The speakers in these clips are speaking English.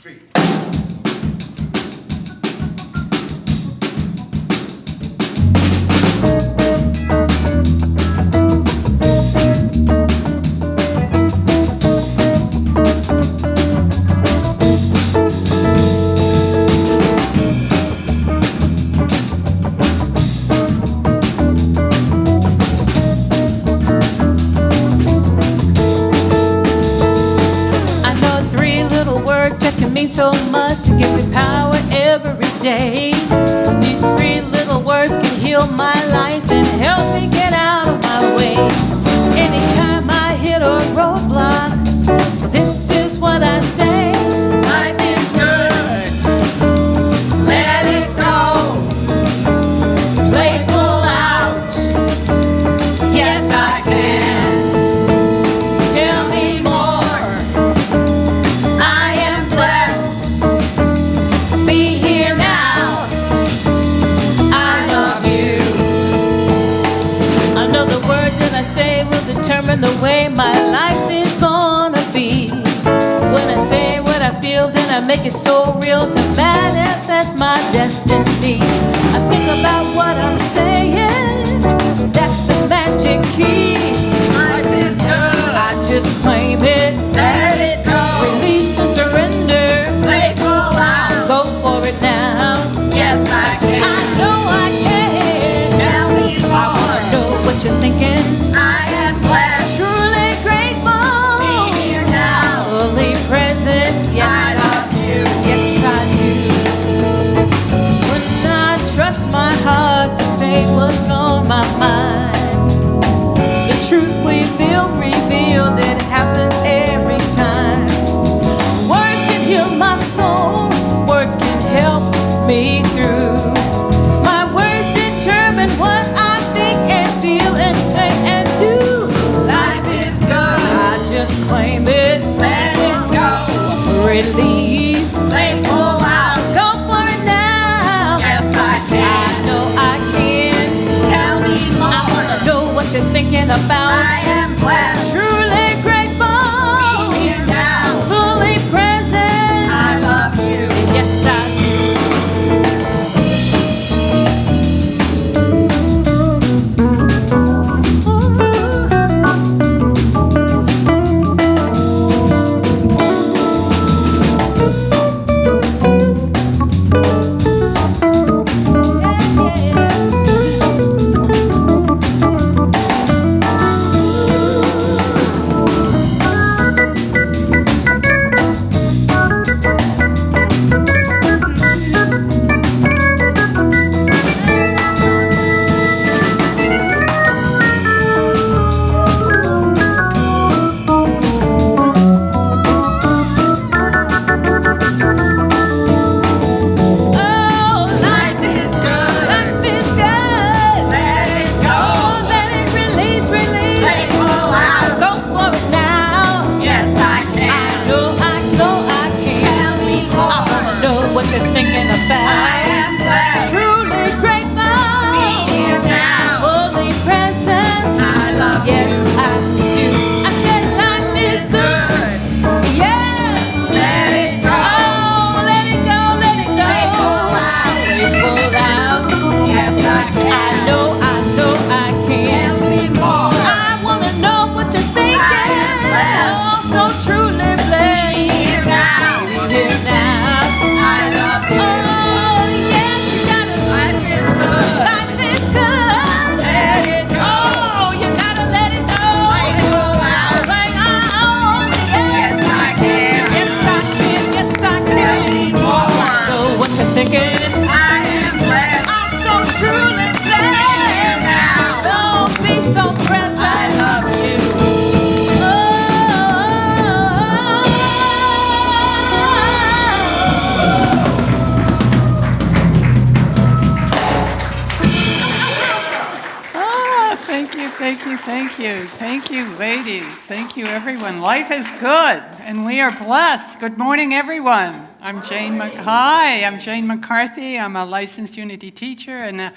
3. So much and give me power every day. These 3 little words can heal my life and help me get out of my way. Anytime I hit a roadblock, this is what I say. Life is good, let it go. Play full out, yes I can. Tell me more, I am blessed. Be here now, I love you. I know the words that I say will determine the way my life is gonna be. When I say what I feel, then I make it so real to manifest my destiny. I think about what I'm saying, that's the magic key. Life is good, I just claim it, let it go. release and surrender. Play full out, Go for it now. yes I can. I know I can. Tell me I wanna more, know what you're thinking. I am blessed. Truly grateful, Be here now, fully present. Yes, I love you. yes I do. When I trust my heart to say what's on my mind, the truth we feel revealed, it happens every time. Words can heal my soul, words can help me through. My words determine what I think and feel and say and do. Life is good, I just claim it, let it go. release, Play full out, go for it now. yes I I can. know I can. Tell me I wanna more, know what you're thinking about. I am blessed. Truly grateful, Be here now, fully present. I love you. Yes, I do. Oh, Life is good, life is good. let it go. Oh, let it release, release. Play full out, Go for it now. yes I I can. know I can. Tell me I wanna more, know what you're thinking I about. am blessed. Truly Be grateful, here now, fully present. I love Yes, you. I do. I said life is It's good. good, Yeah. let it go. Oh, let it go, let it go. Play full out, Play full out. yes I I can. know I can. Tell me more, I wanna know what you're thinking. I am blessed. Oh, so truly be blessed. here now, Be here now. I love you. Oh, yes, you gotta. Life is good, Life is good. let it go. Oh, you gotta let it go. Play full out, Right on. yes I can. Yes, I can. Yes, I Tell me can. more, Know what you're thinking. I am blessed. I'm so truly Be here blessed. now, Don't be so present. I love you. Thank you, thank you, thank you. Thank you, ladies. Thank you, everyone. Life is good, and we are blessed. Good morning, everyone. I'm Jane McCarthy. I'm a licensed Unity teacher and a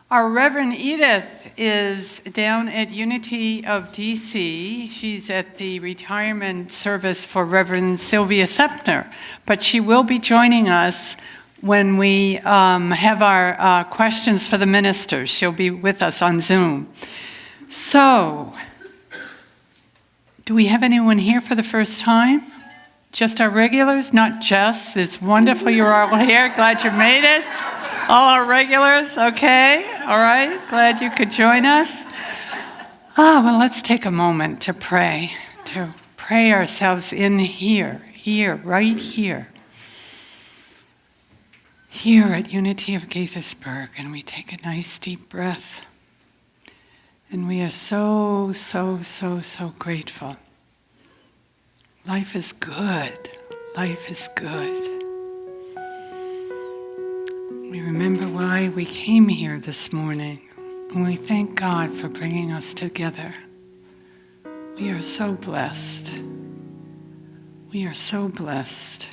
Our Reverend Edith is down at Unity of DC. She's at the retirement service for Reverend Sylvia Sepner, but she will be joining us when we have our questions for the ministers. She'll be with us on Zoom. So, do we have anyone here for the first time? Just our regulars? Not Jess. It's wonderful you're all here. Glad you made it. All our regulars, okay? All right, glad you could join us. Well, let's take a moment to pray ourselves in here, right here. Here at Unity of Gaithersburg, and we take a nice deep breath. And we are so, so, so, so grateful. Life is good. Life is good. We remember why we came here this morning, and we thank God for bringing us together. We are so blessed. We are so blessed.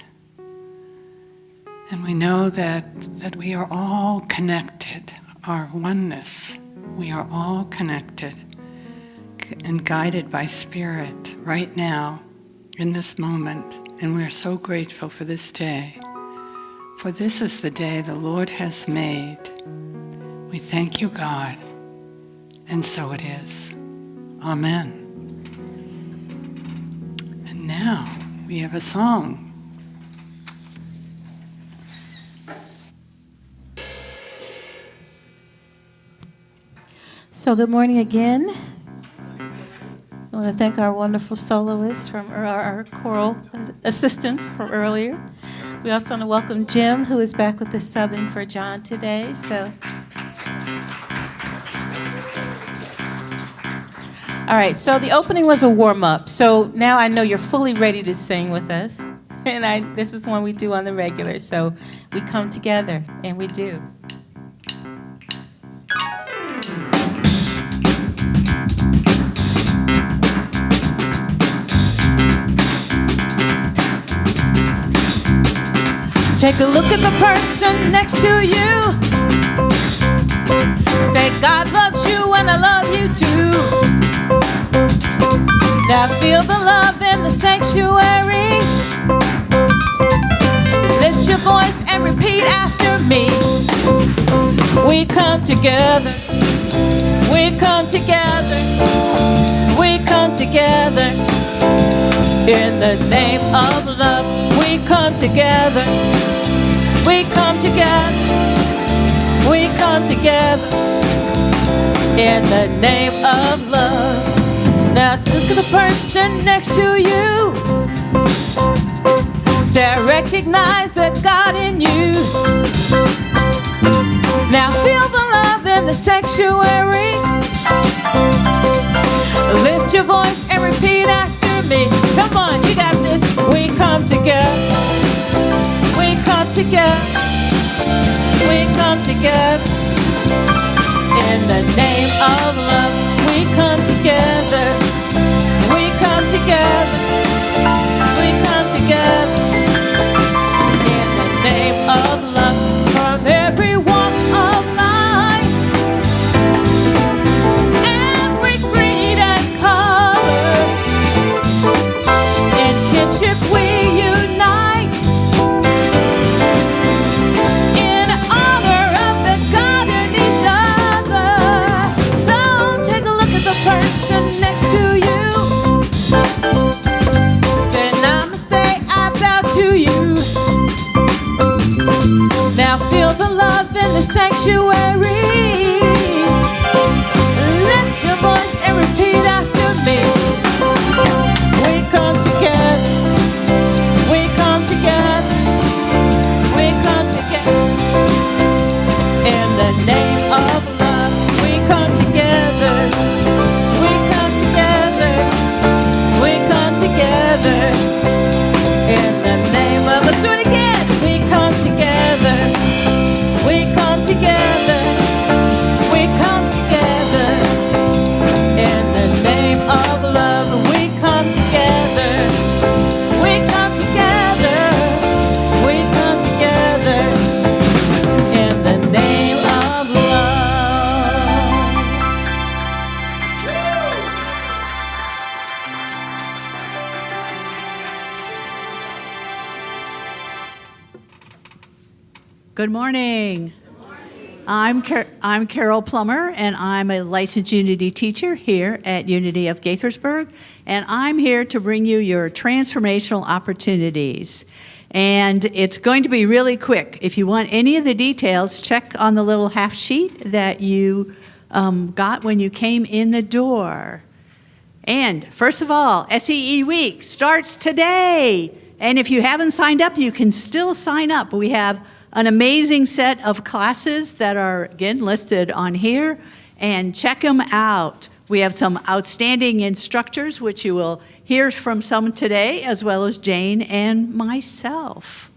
And we know that we are all connected, our oneness. We are all connected and guided by Spirit right now, in this moment. And we are so grateful for this day. For this is the day the Lord has made. We thank you, God. And so it is. Amen. And now we have a song. So good morning again. I want to thank our wonderful soloists from our choral assistants from earlier. We also want to welcome Jim, who is back with the subbing for John today. All right, so the opening was a warm-up. So now I know you're fully ready to sing with us. And this is one we do on the regular. So we come together, and we do. Take a look at the person next to you. Say, God loves you and I love you too. Now feel the love in the sanctuary. Lift your voice and repeat after me. We come together. We come together. We come together. In the name of love, we come together. We come together. We come together. In the name of love. Now look at the person next to you. Say, I recognize the God in you. Now feel the love in the sanctuary. Lift your voice and repeat after me. Come on, you got this. We come together. We come together. We come together. In the name of love, we come together. We come together. We come together. In the name of love, from every walk of life, every creed and color. In kinship we unite, in honor of the God in each other. So take a look at the person next to you. Say, namaste, I bow to you. Now feel the love in the sanctuary. Lift your voice and repeat after me. We come together. We come together. We come together. In the name of love, we come together. We come together. We come together. In the name of, let's do it again. We come together. We come together. Good morning. I'm Carol Plummer, and I'm a licensed Unity teacher here at Unity of Gaithersburg, and I'm here to bring you your transformational opportunities. And it's going to be really quick. If you want any of the details, check on the little half sheet that you got when you came in the door. And first of all, SEE Week starts today. And if you haven't signed up, you can still sign up. We have an amazing set of classes that are, again, listed on here, and check them out. We have some outstanding instructors, which you will hear from some today, as well as Jane and myself.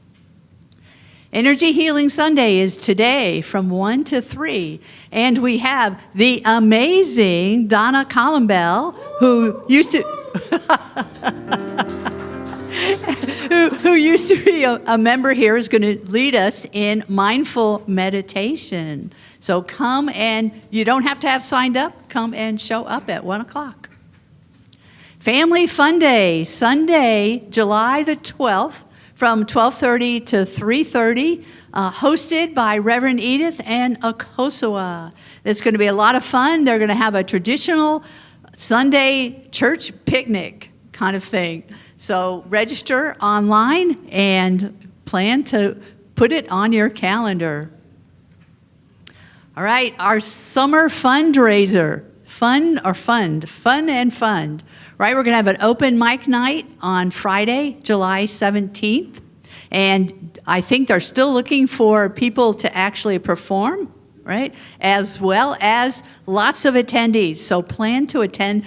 Energy Healing Sunday is today from 1 to 3, and we have the amazing Donna Columbell, who used to... who used to be a member here, is going to lead us in mindful meditation. So come, and you don't have to have signed up. Come and show up at 1 o'clock. Family Fun Day, Sunday, July the 12th, from 12:30 to 3:30, hosted by Reverend Edith and Akosua. It's going to be a lot of fun. They're going to have a traditional Sunday church picnic kind of thing. So register online and plan to put it on your calendar. All right, our summer fundraiser, fun and fund. Right, we're gonna have an open mic night on Friday, July 17th. And I think they're still looking for people to actually perform, right? As well as lots of attendees, so plan to attend.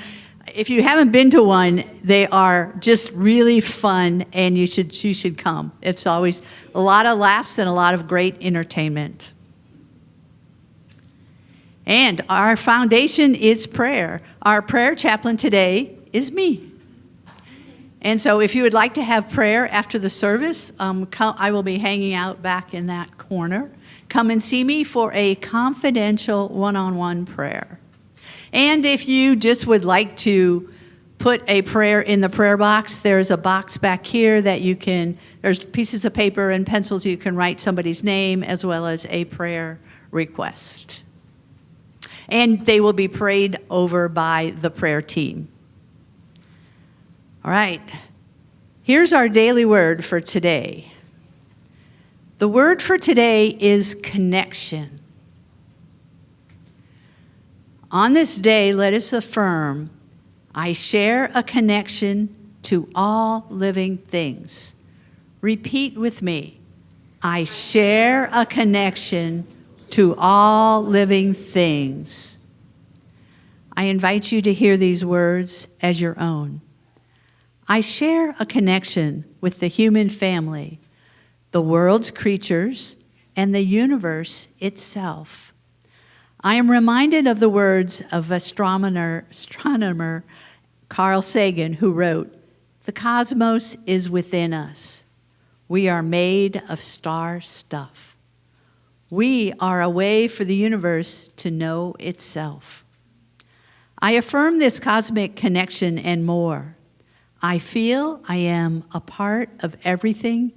If you haven't been to one, they are just really fun, and you should come. It's always a lot of laughs and a lot of great entertainment. And our foundation is prayer. Our prayer chaplain today is me. And so if you would like to have prayer after the service, I will be hanging out back in that corner. Come and see me for a confidential one-on-one prayer. And if you just would like to put a prayer in the prayer box, there's a box back here that you can, there's pieces of paper and pencils you can write somebody's name as well as a prayer request. And they will be prayed over by the prayer team. All right, here's our daily word for today. The word for today is connection. On this day, let us affirm, I share a connection to all living things. Repeat with me. I share a connection to all living things. I invite you to hear these words as your own. I share a connection with the human family, the world's creatures, and the universe itself. I am reminded of the words of astronomer Carl Sagan, who wrote, "The cosmos is within us. We are made of star stuff. We are a way for the universe to know itself." I affirm this cosmic connection and more. I feel I am a part of everything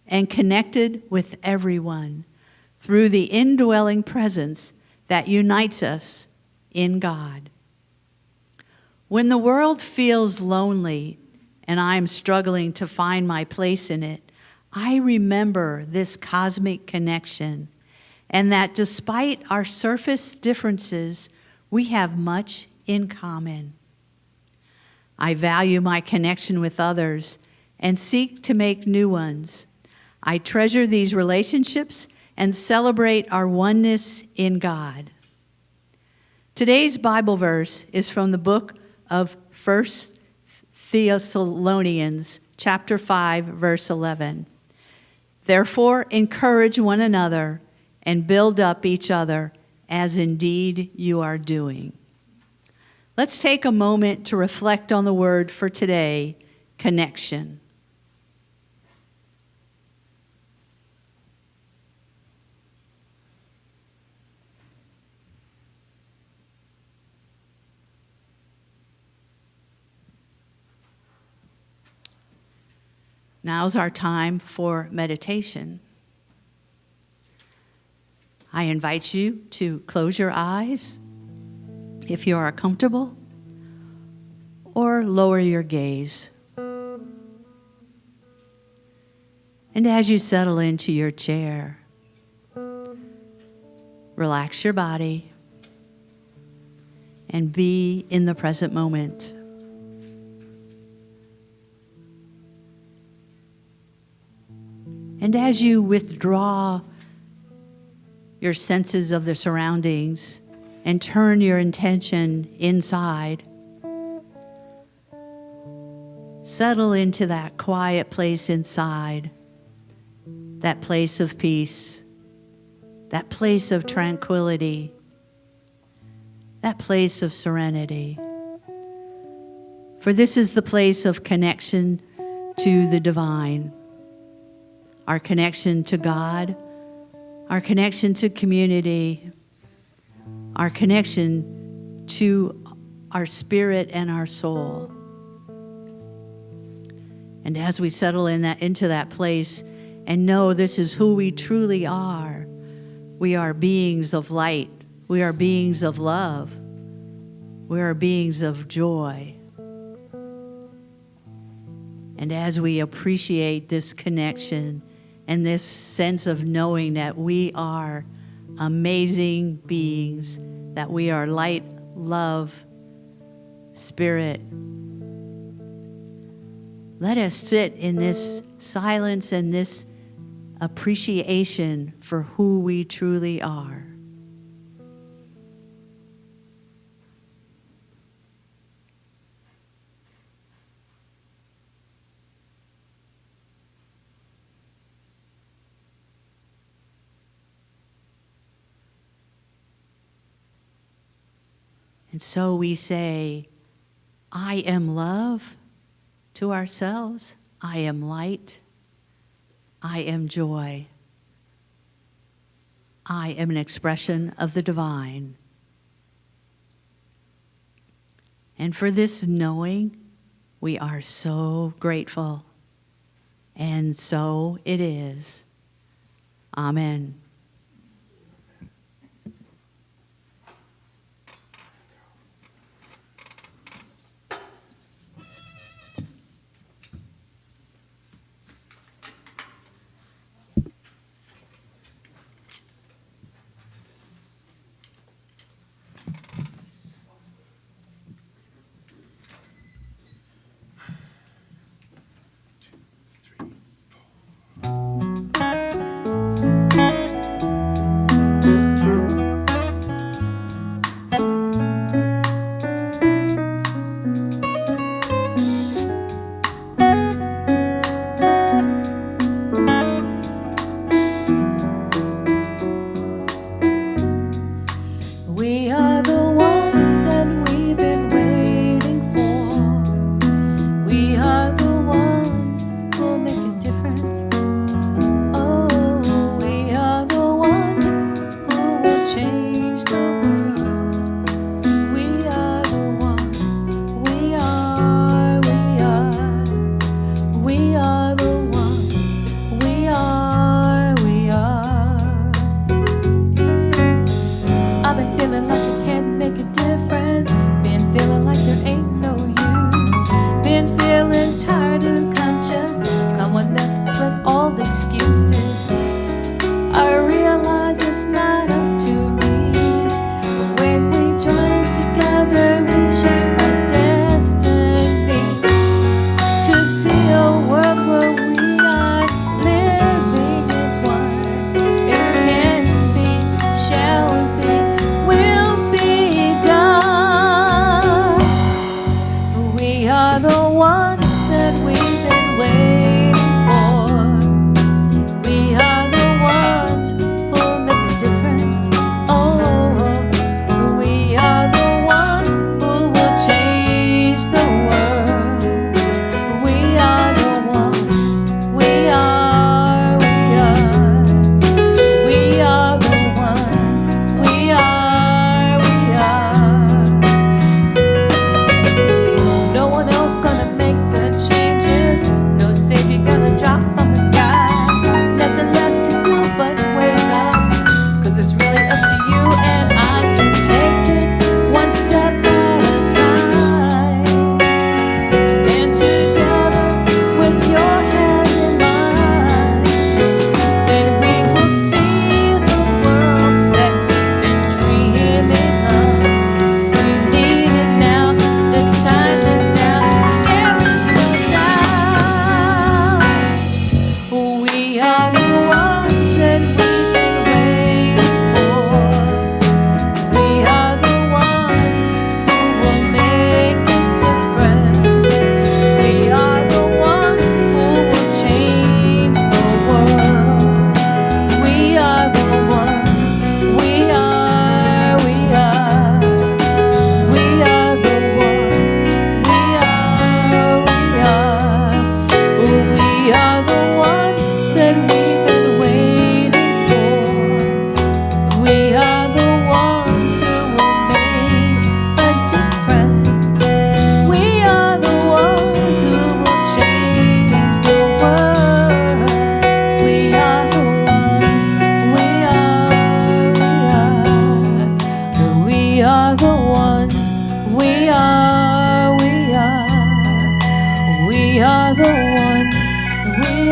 and connected with everyone through the indwelling presence that unites us in God. When the world feels lonely and I am struggling to find my place in it, I remember this cosmic connection and that despite our surface differences, we have much in common. I value my connection with others and seek to make new ones. I treasure these relationships and celebrate our oneness in God. Today's Bible verse is from the book of 1 Thessalonians, chapter 5, verse 11. Therefore, encourage one another and build up each other, as indeed you are doing. Let's take a moment to reflect on the word for today, connection. Now's our time for meditation. I invite you to close your eyes if you are comfortable, or lower your gaze. And as you settle into your chair, relax your body and be in the present moment. And as you withdraw your senses of the surroundings and turn your intention inside, settle into that quiet place inside, that place of peace, that place of tranquility, that place of serenity. For this is the place of connection to the divine, our connection to God, our connection to community, our connection to our spirit and our soul. And as we settle into that place and know this is who we truly are, we are beings of light, we are beings of love, we are beings of joy. And as we appreciate this connection and this sense of knowing that we are amazing beings, that we are light, love, spirit, let us sit in this silence and this appreciation for who we truly are. And so we say, I am love to ourselves. I am light. I am joy. I am an expression of the divine. And for this knowing, we are so grateful. And so it is. Amen.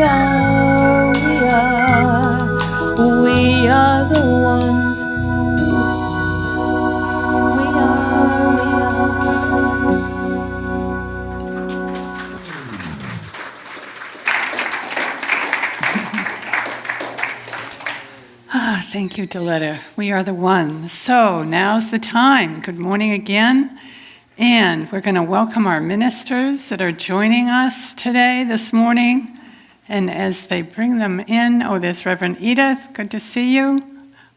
we are the ones. We Ah, thank you, Deletta. We are the ones. So now's the time. Good morning again. And we're going to welcome our ministers that are joining us today, this morning. And as they bring them in, oh, there's Reverend Edith. Good to see you.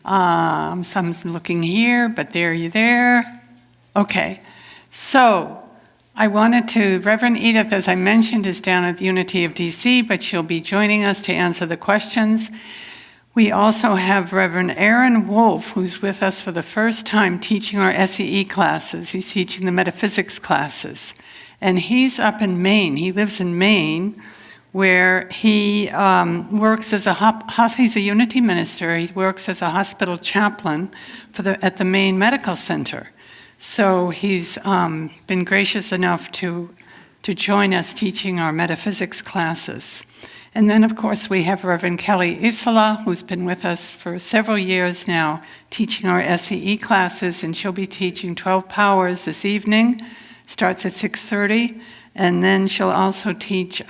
Some's looking here, but there you there. Okay. So Reverend Edith, as I mentioned, is down at the Unity of DC, but she'll be joining us to answer the questions. We also have Reverend Aaron Wolf, who's with us for the first time teaching our SEE classes. He's teaching the metaphysics classes. And he's up in Maine. He lives in Maine, where he works as he's a Unity minister. He works as a hospital chaplain at the Maine Medical Center. So he's been gracious enough to join us teaching our metaphysics classes. And then, of course, we have Reverend Kelly Isola, who's been with us for several years now, teaching our SEE classes, and she'll be teaching 12 Powers this evening. Starts at 6:30, and then she'll also teach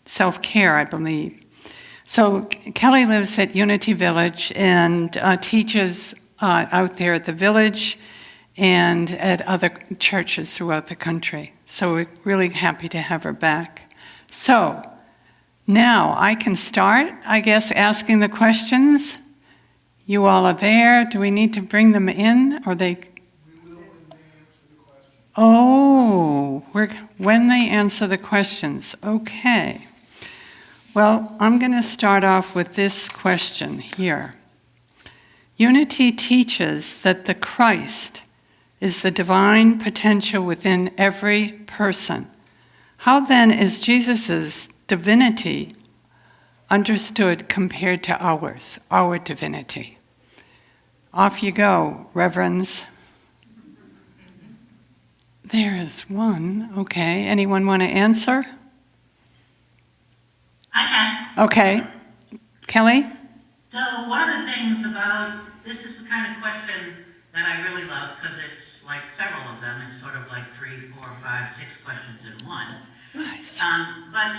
self-care, I believe. So Kelly lives at Unity Village and teaches out there at the village and at other churches throughout the country. So we're really happy to have her back. So now I can start, I guess, asking the questions. You all are there. Do we need to bring them in? Or they? We will when they answer the question. Oh, when they answer the questions. Okay. Well, I'm going to start off with this question here. Unity teaches that the Christ is the divine potential within every person. How then is Jesus's divinity understood compared to ours, our divinity? Off you go, reverends. There is one. Okay. Anyone want to answer? I can. Okay. Kelly? So one of the things about, this is the kind of question that I really love because it's like several of them. It's sort of like 3, 4, 5, 6 questions in one. Nice. But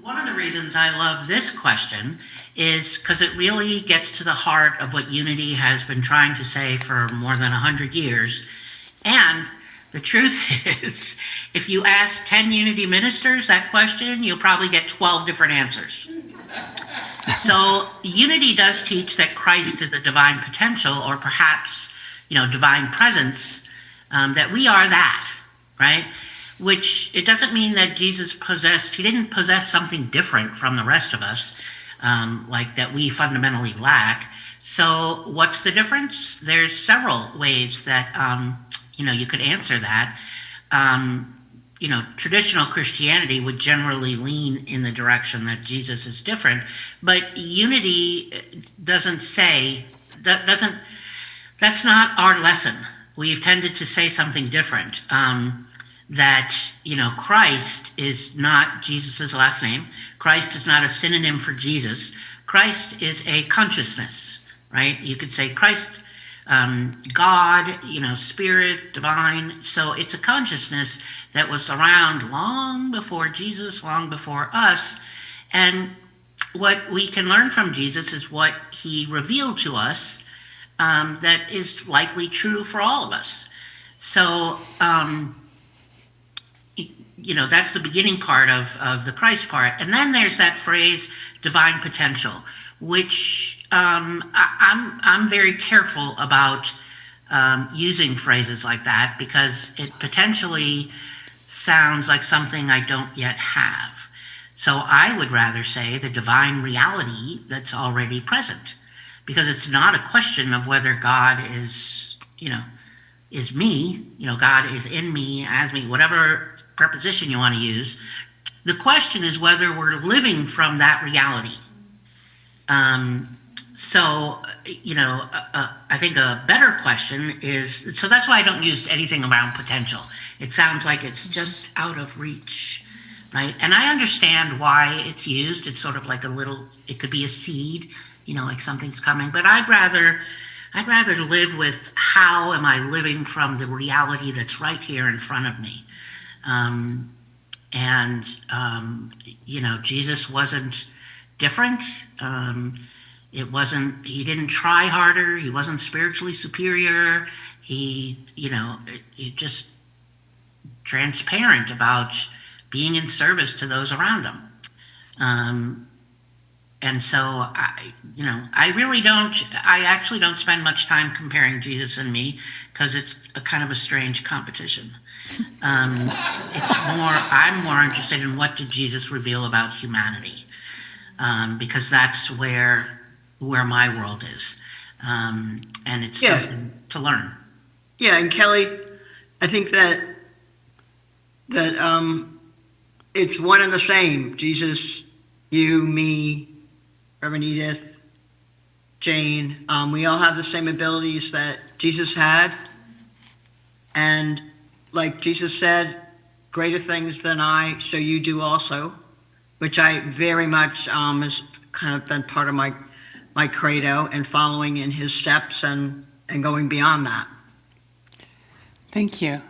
one of the reasons I love this question is because it really gets to the heart of what Unity has been trying to say for more than 100 years. And the truth is, if you ask 10 Unity ministers that question, you'll probably get 12 different answers. So Unity does teach that Christ is the divine potential, or perhaps, divine presence, that we are that, right? Which it doesn't mean that Jesus he didn't possess something different from the rest of us, like that we fundamentally lack. So what's the difference? There's several ways that, you could answer that. Traditional Christianity would generally lean in the direction that Jesus is different, but Unity doesn't say, that's not our lesson. We've tended to say something different. That, Christ is not Jesus's last name. Christ is not a synonym for Jesus. Christ is a consciousness, right? You could say Christ, God, spirit, divine. So it's a consciousness that was around long before Jesus, long before us. And what we can learn from Jesus is what he revealed to us that is likely true for all of us. So, that's the beginning part of the Christ part. And then there's that phrase, divine potential, which I'm very careful about using phrases like that because it potentially sounds like something I don't yet have. So I would rather say the divine reality that's already present, because it's not a question of whether God is me, God is in me, as me, whatever preposition you want to use. The question is whether we're living from that reality. I think a better question is, so that's why I don't use anything around potential. It sounds like it's just out of reach. right? And I understand why it's used. It's sort of like a little, it could be a seed, like something's coming. But I'd rather live with how am I living from the reality that's right here in front of me. And Jesus wasn't different. He didn't try harder. He wasn't spiritually superior. He just transparent about being in service to those around him. And so I actually don't spend much time comparing Jesus and me because it's a kind of a strange competition. I'm more interested in what did Jesus reveal about humanity, because that's where my world is, and it's something to learn. Yeah, and Kelly, I think that it's one and the same. Jesus, you, me, Reverend Edith, Jane, we all have the same abilities that Jesus had. And like Jesus said, greater things than I shall you do also, which I very much has kind of been part of my credo and following in his steps and going beyond that. Thank you.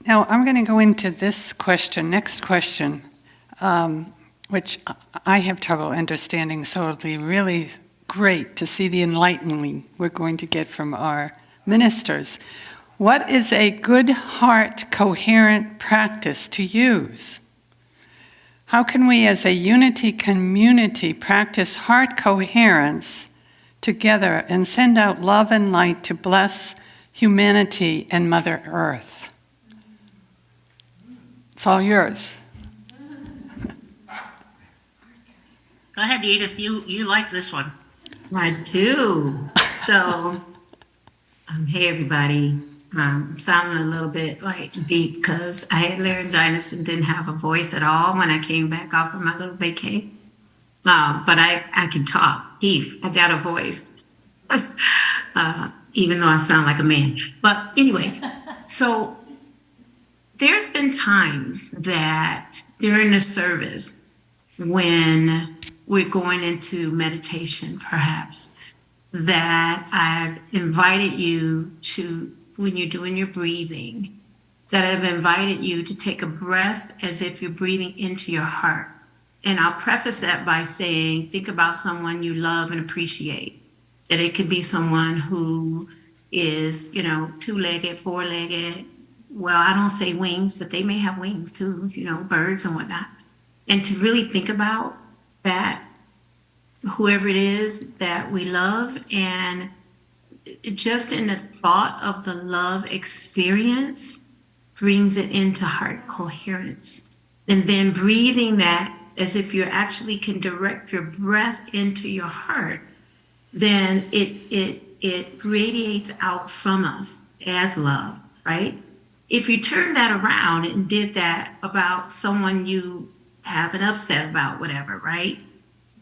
Now I'm going to go into this next question, which I have trouble understanding, so it'll be really great to see the enlightening we're going to get from our ministers. What is a good heart coherent practice to use? How can we as a unity community practice heart coherence together and send out love and light to bless humanity and Mother Earth? It's all yours. Go ahead, Edith. You like this one. I do. So, hey everybody. Sounding a little bit like deep because I had laryngitis and didn't have a voice at all when I came back off of my little vacay. But I can talk. Eve, I got a voice. Even though I sound like a man. But anyway, so there's been times that during the service when we're going into meditation, perhaps, that I've invited you to, when you're doing your breathing, that I've invited you to take a breath as if you're breathing into your heart. And I'll preface that by saying, think about someone you love and appreciate. That it could be someone who is, two-legged, four-legged. Well, I don't say wings, but they may have wings too, birds and whatnot. And to really think about that, whoever it is that we love, and just in the thought of the love experience brings it into heart coherence. And then breathing that as if you actually can direct your breath into your heart, then it radiates out from us as love, right? If you turn that around and did that about someone you have an upset about, whatever, right?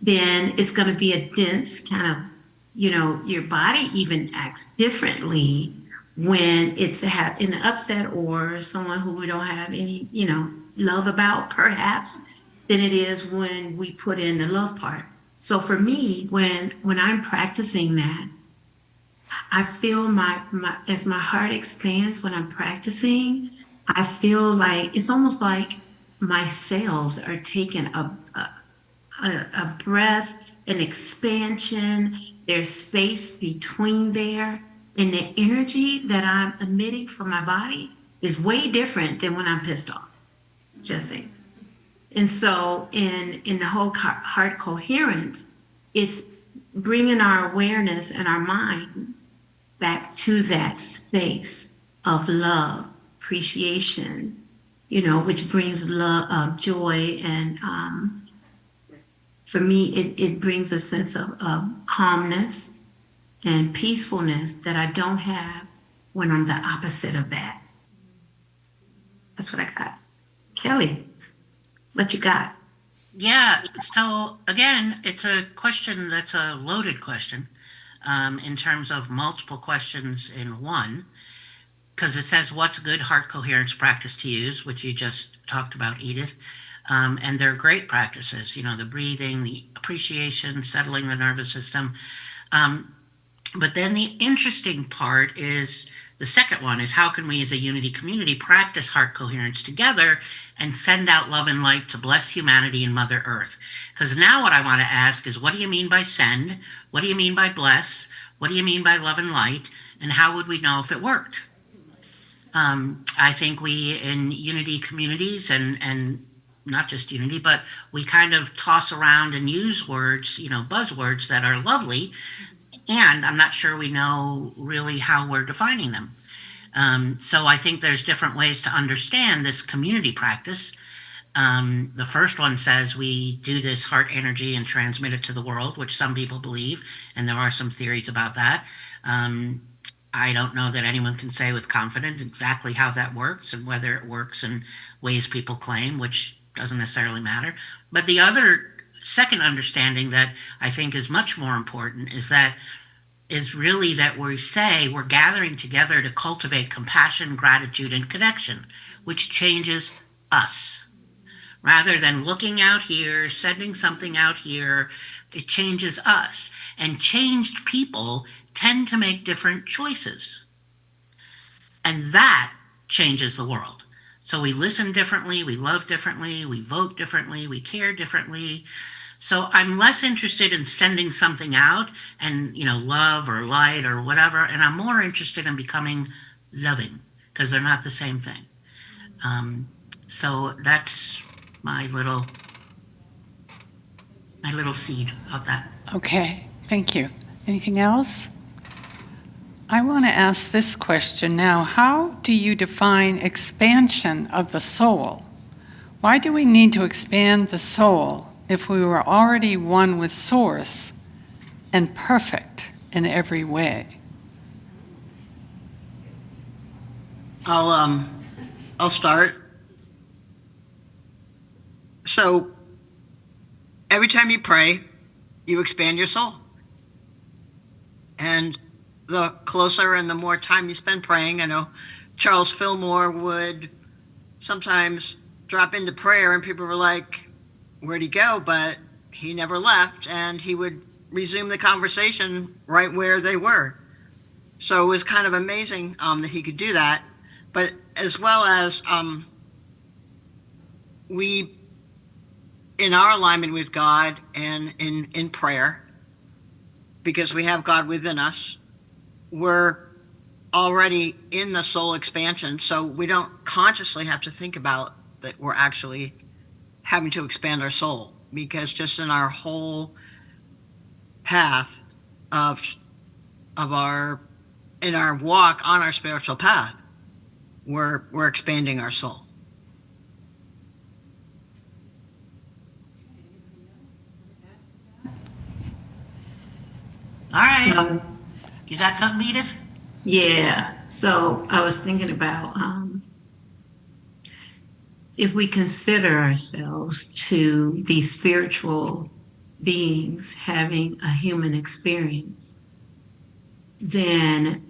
Then it's going to be a dense kind of, your body even acts differently when it's in an upset or someone who we don't have any, love about, perhaps, than it is when we put in the love part. So for me, when I'm practicing that, I feel as my heart expands when I'm practicing, I feel like it's almost like my cells are taking a breath, an expansion, there's space between there, and the energy that I'm emitting from my body is way different than when I'm pissed off, just saying. And so in the whole heart coherence, it's bringing our awareness and our mind back to that space of love, appreciation, which brings love, joy, and for me, it brings a sense of calmness and peacefulness that I don't have when I'm the opposite of that. That's what I got. Kelly, what you got? Yeah, so again, it's a question that's a loaded question in terms of multiple questions in one. because it says what's good heart coherence practice to use, which you just talked about, Edith. And they're great practices, the breathing, the appreciation, settling the nervous system. But then the interesting part is the second one is how can we as a unity community practice heart coherence together and send out love and light to bless humanity and Mother Earth? Because now what I want to ask is, what do you mean by send? What do you mean by bless? What do you mean by love and light? And how would we know if it worked? I think we in unity communities and not just unity, but we kind of toss around and use words, buzzwords that are lovely, and I'm not sure we know really how we're defining them. So I think there's different ways to understand this community practice. The first one says we do this heart energy and transmit it to the world, which some people believe, and there are some theories about that. I don't know that anyone can say with confidence exactly how that works and whether it works in ways people claim, which doesn't necessarily matter. But the other second understanding that I think is much more important is really that we say we're gathering together to cultivate compassion, gratitude, and connection, which changes us. Rather than looking out here, sending something out here, it changes us. And changed people tend to make different choices. And that changes the world. So we listen differently, we love differently, we vote differently, we care differently. So I'm less interested in sending something out and, love or light or whatever, and I'm more interested in becoming loving, because they're not the same thing. So that's my little seed of that. Okay, thank you. Anything else? I want to ask this question now. How do you define expansion of the soul? Why do we need to expand the soul if we were already one with Source and perfect in every way? I'll start. So every time you pray, you expand your soul. And the closer and the more time you spend praying, I know Charles Fillmore would sometimes drop into prayer and people were like, where'd he go? But he never left, and he would resume the conversation right where they were. So it was kind of amazing that he could do that. But as well as we, in our alignment with God and in prayer, because we have God within us, we're already in the soul expansion. So we don't consciously have to think about that we're actually having to expand our soul, because just in our whole path in our walk on our spiritual path, we're expanding our soul. All right. You got something, Edith? Yeah. So I was thinking about if we consider ourselves to be spiritual beings having a human experience, then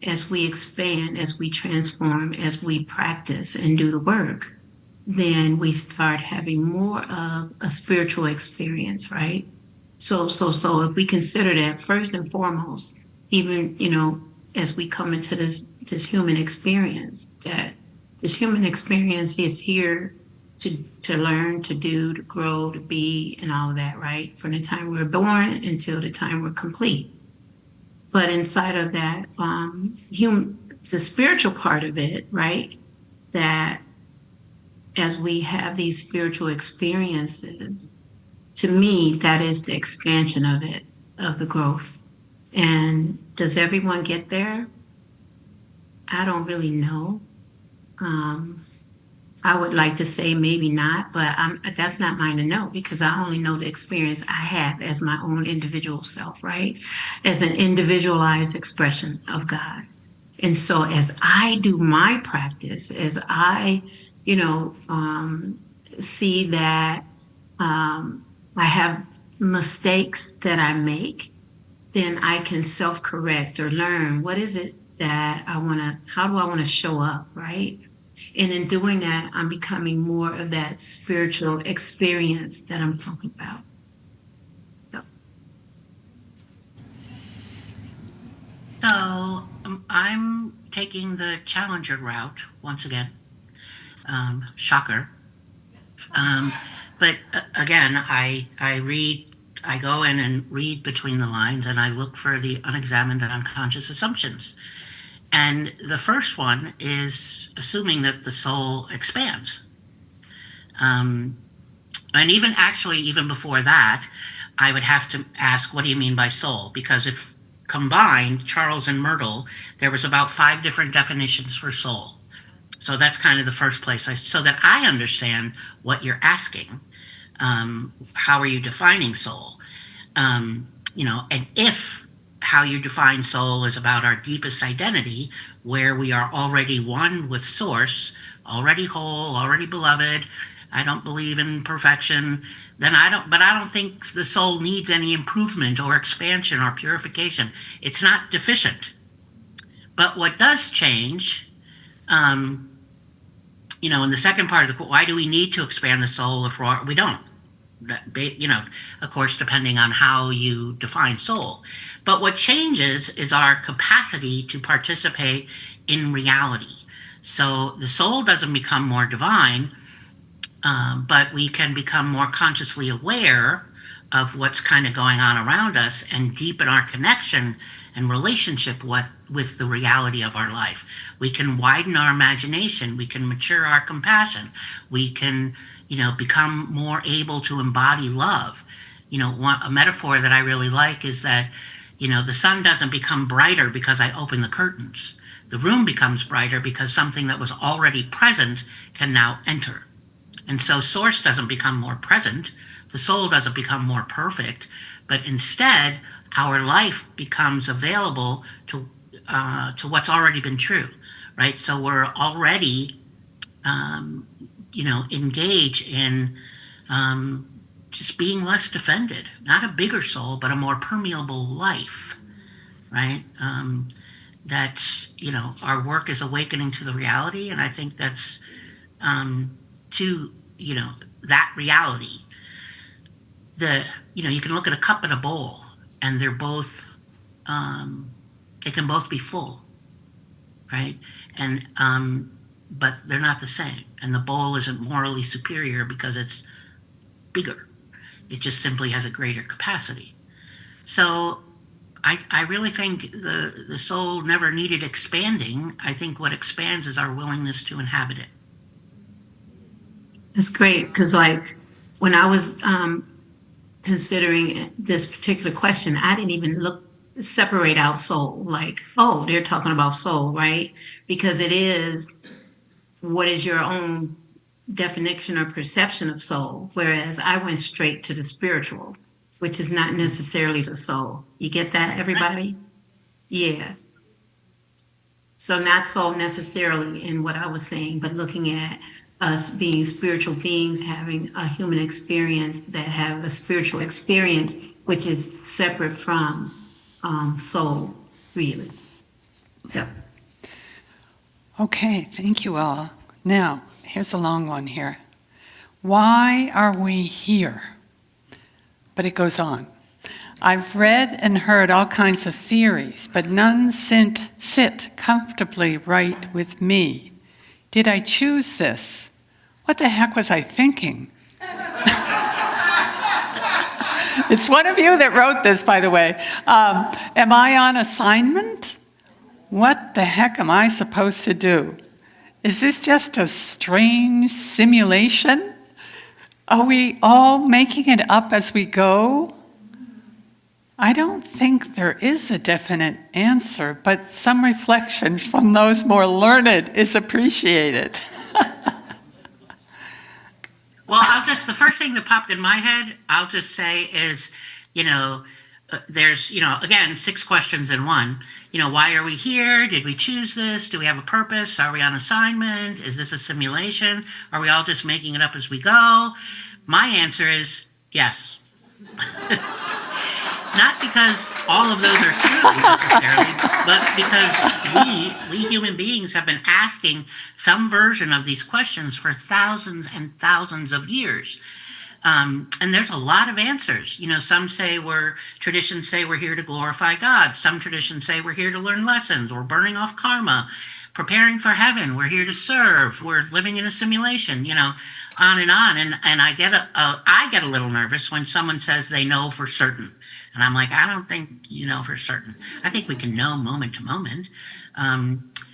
as we expand, as we transform, as we practice and do the work, then we start having more of a spiritual experience, right? So if we consider that first and foremost, even, as we come into this human experience, that this human experience is here to learn, to do, to grow, to be, and all of that, right? From the time we're born until the time we're complete. But inside of that, the spiritual part of it, right? That as we have these spiritual experiences, to me, that is the expansion of it, of the growth. And does everyone get there? I don't really know. I would like to say maybe not, but that's not mine to know, because I only know the experience I have as my own individual self, right? As an individualized expression of God. And so as I do my practice, as I, see that I have mistakes that I make, then I can self-correct or learn what is it that how do I want to show up, right? And in doing that, I'm becoming more of that spiritual experience that I'm talking about. Yep. So I'm taking the challenger route once again. Shocker. Um, but again, I go in and read between the lines and I look for the unexamined and unconscious assumptions. And the first one is assuming that the soul expands. And even before that, I would have to ask, what do you mean by soul? Because if combined, Charles and Myrtle, there was about 5 different definitions for soul. So that's kind of the first place, so that I understand what you're asking. How are you defining soul? And if how you define soul is about our deepest identity, where we are already one with Source, already whole, already beloved. I don't believe in perfection. But I don't think the soul needs any improvement or expansion or purification. It's not deficient. But what does change, in the second part of the, why do we need to expand the soul if we don't? Of course, depending on how you define soul. But what changes is our capacity to participate in reality. So the soul doesn't become more divine, but we can become more consciously aware of what's kind of going on around us and deepen our connection and relationship with the reality of our life. We can widen our imagination. We can mature our compassion. We can, become more able to embody love. A metaphor that I really like is that, the sun doesn't become brighter because I open the curtains. The room becomes brighter because something that was already present can now enter. And so Source doesn't become more present. The soul doesn't become more perfect, but instead, our life becomes available to what's already been true, right? So we're already, engaged in just being less defended, not a bigger soul, but a more permeable life, right? That, our work is awakening to the reality, and I think that's to, that reality. You can look at a cup and a bowl, and they're both, they can both be full, right? And, but they're not the same. And the bowl isn't morally superior because it's bigger. It just simply has a greater capacity. So I really think the soul never needed expanding. I think what expands is our willingness to inhabit it. It's great because, when I was considering this particular question, I didn't even separate out soul. Oh, they're talking about soul, right? Because it is, what is your own definition or perception of soul? Whereas I went straight to the spiritual, which is not necessarily the soul. You get that, everybody? Yeah. So not soul necessarily in what I was saying, but looking at us being spiritual beings, having a human experience that have a spiritual experience, which is separate from soul, really. Yep. Okay, thank you all. Now, here's a long one here. Why are we here? But it goes on. I've read and heard all kinds of theories, but none sit comfortably right with me. Did I choose this? What the heck was I thinking? It's one of you that wrote this, by the way. Am I on assignment? What the heck am I supposed to do? Is this just a strange simulation? Are we all making it up as we go? I don't think there is a definite answer, but some reflection from those more learned is appreciated. Well, the first thing that popped in my head, I'll just say is, there's, again, 6 questions in one. Why are we here? Did we choose this? Do we have a purpose? Are we on assignment? Is this a simulation? Are we all just making it up as we go? My answer is yes. not because all of those are true necessarily, but because we human beings have been asking some version of these questions for thousands and thousands of years. And there's a lot of answers. Some say traditions say we're here to glorify God. Some traditions say we're here to learn lessons. We're burning off karma, preparing for heaven. We're here to serve. We're living in a simulation. On and on. And I get a little nervous when someone says they know for certain. And I'm like, I don't think you know for certain. I think we can know moment to moment.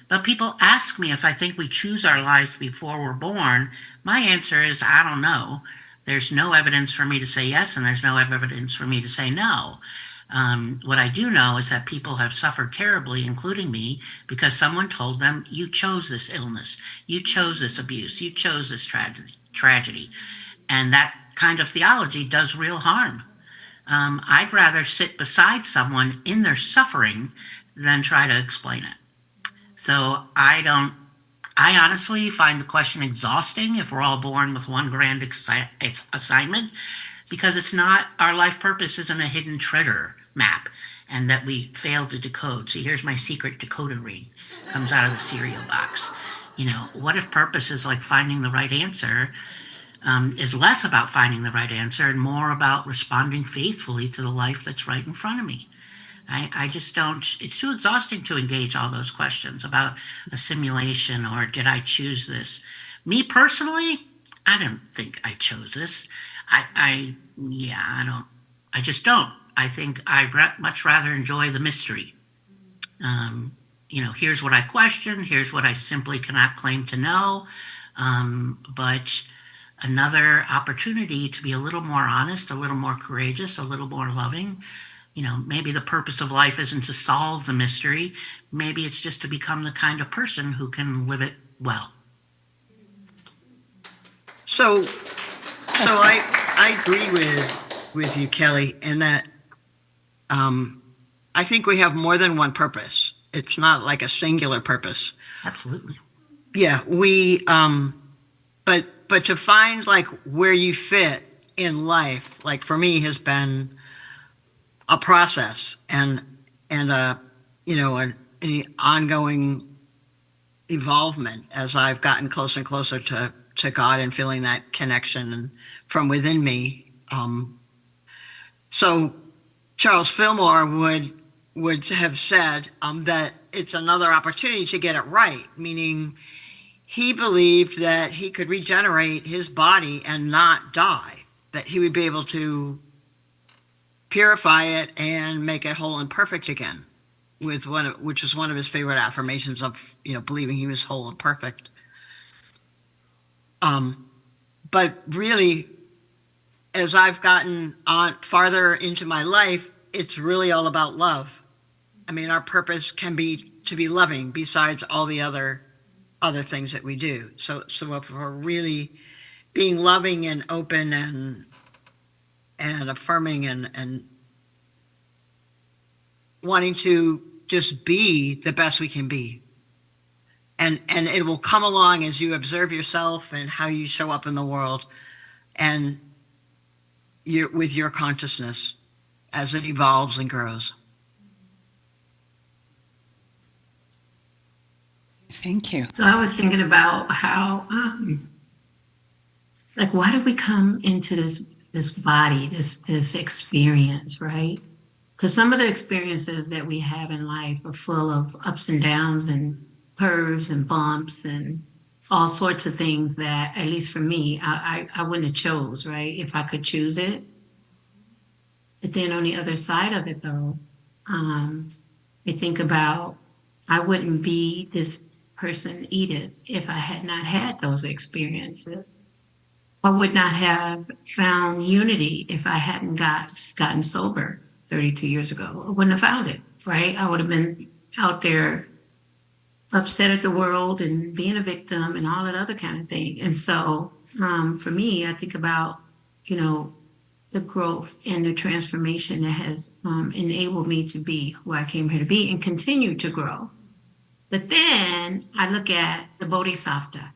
But people ask me if I think we choose our lives before we're born. My answer is, I don't know. There's no evidence for me to say yes, and there's no evidence for me to say no. What I do know is that people have suffered terribly, including me, because someone told them, you chose this illness, you chose this abuse, you chose this tragedy. And that kind of theology does real harm. I'd rather sit beside someone in their suffering than try to explain it. So I honestly find the question exhausting if we're all born with one grand assignment, because it's not, our life purpose isn't a hidden treasure map and that we fail to decode. See, here's my secret decoder ring, comes out of the cereal box. What if purpose is like finding the right answer, is less about finding the right answer and more about responding faithfully to the life that's right in front of me? I just don't, it's too exhausting to engage all those questions about a simulation or did I choose this? Me personally, I don't think I chose this. I just don't. I think I'd much rather enjoy the mystery. Here's what I question, here's what I simply cannot claim to know. But another opportunity to be a little more honest, a little more courageous, a little more loving. Maybe the purpose of life isn't to solve the mystery. Maybe it's just to become the kind of person who can live it well. So I agree with you, Kelly, in that I think we have more than one purpose. It's not like a singular purpose. Absolutely. Yeah, but to find like where you fit in life, like for me, has been a process and an ongoing evolvement as I've gotten closer and closer to God and feeling that connection from within me. So Charles Fillmore would have said that it's another opportunity to get it right, meaning he believed that he could regenerate his body and not die, that he would be able to purify it and make it whole and perfect again, which is one of his favorite affirmations of believing he was whole and perfect. But really, as I've gotten on farther into my life, it's really all about love. I mean, our purpose can be to be loving, besides all the other things that we do. So if we're really being loving and open and affirming and wanting to just be the best we can be. And it will come along as you observe yourself and how you show up in the world and with your consciousness as it evolves and grows. Thank you. So I was thinking about how, why did we come into this body, this experience, right? Because some of the experiences that we have in life are full of ups and downs and curves and bumps and all sorts of things that, at least for me, I wouldn't have chose, right? If I could choose it. But then on the other side of it, though, I think about I wouldn't be this person Edith if I had not had those experiences. I would not have found unity if I hadn't gotten sober 32 years ago. I wouldn't have found it, right? I would have been out there upset at the world and being a victim and all that other kind of thing. And so for me, I think about, the growth and the transformation that has enabled me to be who I came here to be and continue to grow. But then I look at the Bodhisattva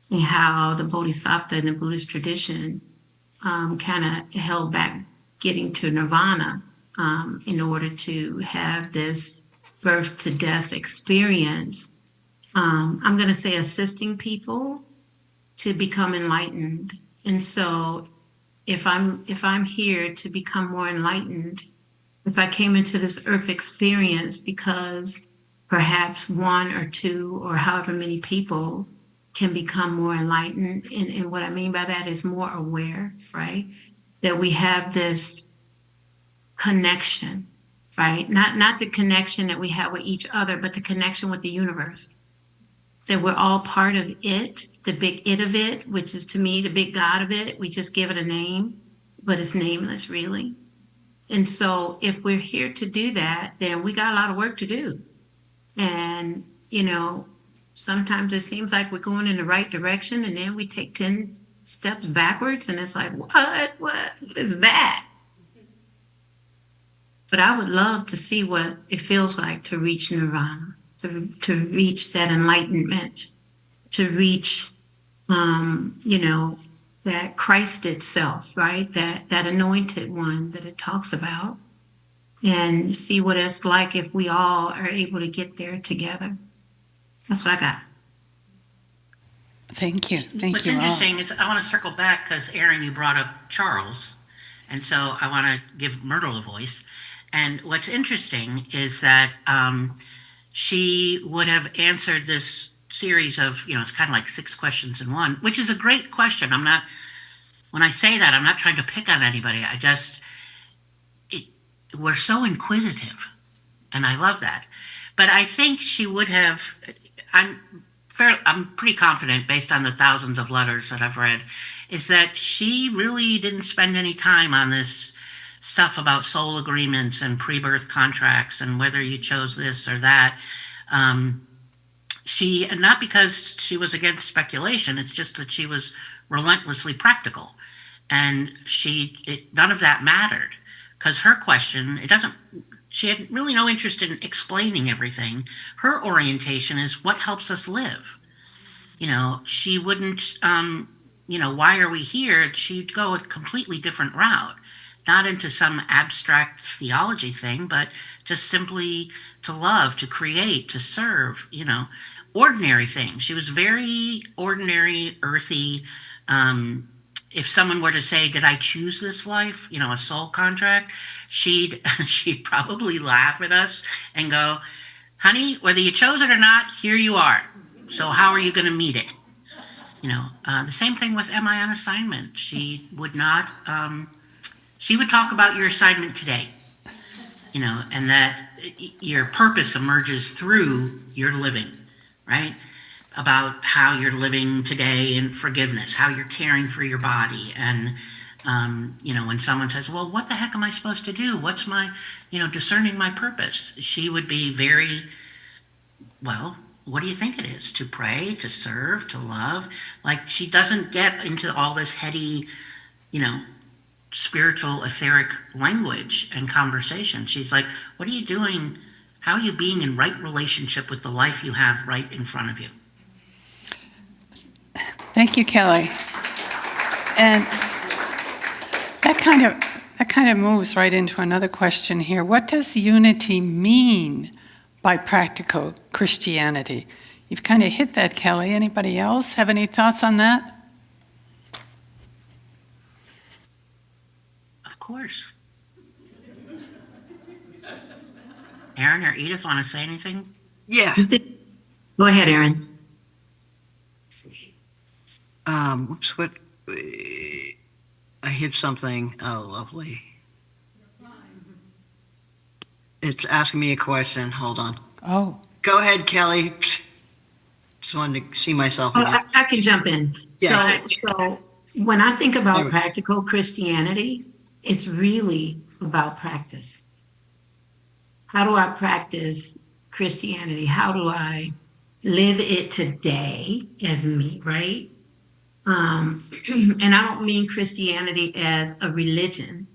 and how the Bodhisattva in the Buddhist tradition kind of held back getting to nirvana in order to have this birth to death experience. I'm going to say assisting people to become enlightened. And so if I'm here to become more enlightened, if I came into this earth experience because perhaps one or two or however many people can become more enlightened, and what I mean by that is more aware, right? That we have this connection, right? Not the connection that we have with each other, but the connection with the universe. That we're all part of it, the big it of it, which is to me the big God of it. We just give it a name, but it's nameless really. And so if we're here to do that, then we got a lot of work to do. And, sometimes it seems like we're going in the right direction and then we take 10 steps backwards and it's like, what is that? But I would love to see what it feels like to reach nirvana, to reach that enlightenment, to reach, that Christ itself, right? That anointed one that it talks about, and see what it's like if we all are able to get there together. That's what I got. Thank you. What's interesting is I want to circle back because, Aaron, you brought up Charles, and so I want to give Myrtle a voice. And what's interesting is that she would have answered this series of, it's kind of like 6 questions in one, which is a great question. When I say that, I'm not trying to pick on anybody. We're so inquisitive, and I love that. But I think she would have, I'm pretty confident, based on the thousands of letters that I've read, is that she really didn't spend any time on this stuff about soul agreements and pre-birth contracts and whether you chose this or that. Not because she was against speculation, it's just that she was relentlessly practical. And none of that mattered, because her question, she had really no interest in explaining everything. Her orientation is what helps us live. She wouldn't, why are we here? She'd go a completely different route, not into some abstract theology thing, but just simply to love, to create, to serve, ordinary things. She was very ordinary, earthy. If someone were to say, did I choose this life? A soul contract, she'd probably laugh at us and go, honey, whether you chose it or not, here you are. So how are you going to meet it? The same thing with Am I on Assignment? She would not, she would talk about your assignment today, and that your purpose emerges through your living, right? About how you're living today in forgiveness, how you're caring for your body. And, when someone says, well, what the heck am I supposed to do? What's my, discerning my purpose? She would be very, well, what do you think it is? To pray, to serve, to love? Like, she doesn't get into all this heady, spiritual, etheric language and conversation. She's like, what are you doing? How are you being in right relationship with the life you have right in front of you? Thank you, Kelly. And that kind of moves right into another question here. What does unity mean by practical Christianity? You've kind of hit that, Kelly. Anybody else have any thoughts on that? Of course. Aaron or Edith want to say anything? Yeah. Go ahead, Aaron. I hit something. Oh, lovely. It's asking me a question. Hold on. Oh. Go ahead, Kelly. Just wanted to see myself Oh, again. I can jump in. Yeah. So when I think about practical Christianity, it's really about practice. How do I practice Christianity? How do I live it today as me, right? And I don't mean Christianity as a religion,